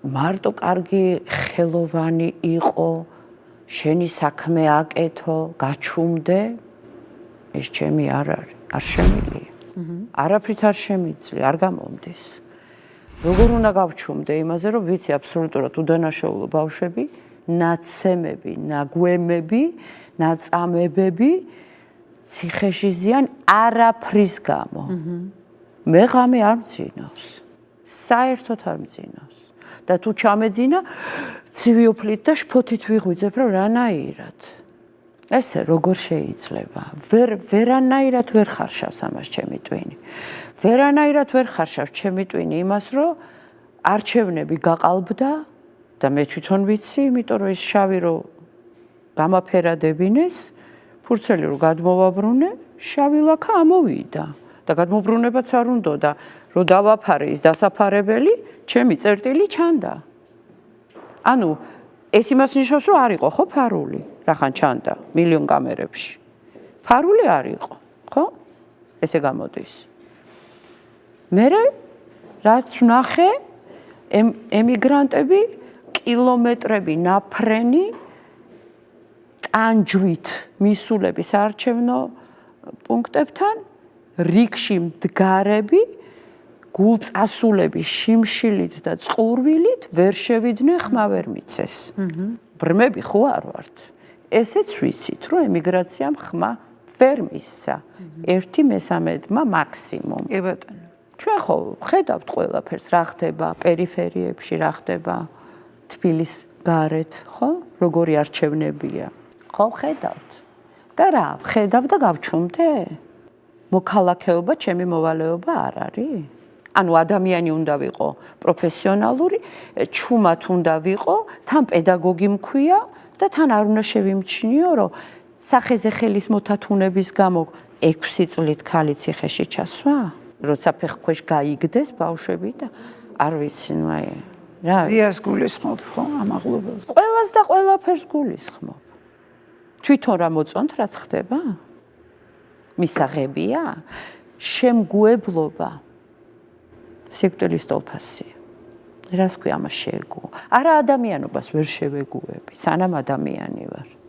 მარტო კარგი ხელოვანი იყო, შენი საქმე აკეთო, გაჩუმდე, ეს ჩემი არ არის, არ შემილია. არაფრით არ შემიძლია, არ გამომდის. როგორ უნდა გავჩუმდე იმაზე, რომ ვიცი აბსოლუტურად უდანაშაულო ბავშვები, ნაცემები, ნაგვემები, ნაწამებები ციხეში ზიან არაფრის გამო. მე ღამე არ მძინავს. საერთოდ არ მძინავს. და თუ ჩამეძინა, ცივიოფლით და შფოთით ვიღვიძებ, რომ რანაირად. ესე როგორ შეიძლება? ვერანაირად ვერ ხარშავს ამას ჩემი ტვინი. ვერანაირად ვერ ხარშავს ჩემი ტვინი იმას, რომ არჩევნები გაყალბდა და მე თვითონ ვიცი, იმიტომ რომ ის შავი რო გამაფერადებინეს, ფურცელი რო გადმოვაბრუნე, შავი ლაქა ამოვიდა და გადმობრუნებაც არ უნდა და რო დავაფარე ის დასაფარებელი, ჩემი წერტილი ჩანდა. ანუ ეს იმას ნიშნავს, რომ არ იყო ხო ფარული, რახან ჩანდა მილიონ კამერებში. ფარული არ იყო, ხო? ესე გამოდის. მერე რაც ვნახე, ემიგრანტები კილომეტრები ნაფრენი ტანჯვით მისულები საარჩევნო პუნქტებთან, რიგში მდგარები, გულწასულები შიმშილით და წყურვილით ვერ შევიდნენ, ხმა ვერ მიცეს. ბრმები ხო არ ვართ. ესეც ვიცით, რომ ემიგრაციამ ხმა ვერ მისცა. 1/3 მაქსიმუმ. კი ბატონო. ჩვენ ხო ხედავთ ყველაფერს, რა ხდება პერიფერიებში, რა ხდება თბილის გარეთ, ხო? როგორი არჩევნებია. ხო ხედავთ. და რა, ხედავ და გავჩუმდე? მოქალაქეობა, ჩემი მოვალეობა არ არის? ანუ ადამიანი უნდა ვიყო პროფესიონალური, ჩუმად უნდა ვიყო, თან პედაგოგი მქვია და თან არ უნდა შევიმჩნიო, რომ სახეზე ხელის მოთათუნების გამო 6 წლით ქალი ციხეში ჩასვა? როცა ფეხქვეშ გაიგდეს ბავშვები და არ ვიცი, აი რა. ზიას გულისხმობ ხო ამ აღლობელს? ყველას და ყველაფერს გულისხმობ. თვითონ რა მოწონთ, რაც ხდება? მისაღებია? შემგუებლობა. სიკვდილის ტოლფასი. რას ქვია ამას შეეგუო? არა ადამიანობას ვერ შევეგუები, სანამ ადამიანი ვარ.